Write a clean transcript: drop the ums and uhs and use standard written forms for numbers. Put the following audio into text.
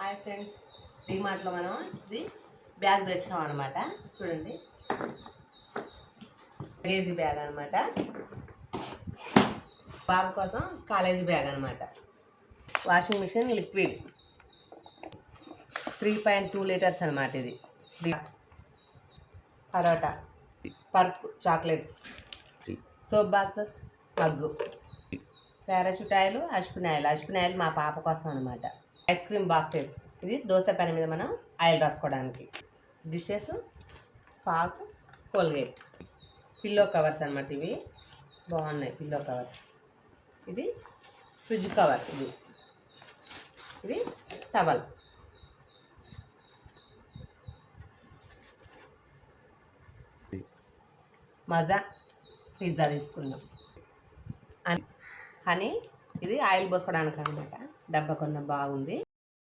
Hi friends, డీమార్ట్లో మనం ఇది bag తెచ్చాం అనమాట. చూడండి, కేజీ బ్యాగ్ అనమాట. బాబు కోసం కాలేజీ బ్యాగ్ అనమాట. వాషింగ్ మిషన్ లిక్విడ్ 3.2 లీటర్స్ అనమాట. ఇది parotta, Perk chocolates, soap boxes, mug, Parachute oil, అష్పిన్ ఆయిల్ మా పాప కోసం అనమాట. ఐస్ క్రీమ్ బాక్సెస్, ఇది దోశ పెన మీద మనం ఆయిల్ రాసుకోవడానికి. Dishes, fork, Colgate, pillow covers అనమాట. ఇవి బాగున్నాయి పిల్లో కవర్స్. ఇది ఫ్రిడ్జ్ కవర్, ఇది టవల్. మజా పిజ్జా తీసుకుందాం. హనీ, ఇది ఆయిల్ పోసుకోవడానికి అనమాట. డబ్బా కొన్న బాగుంది.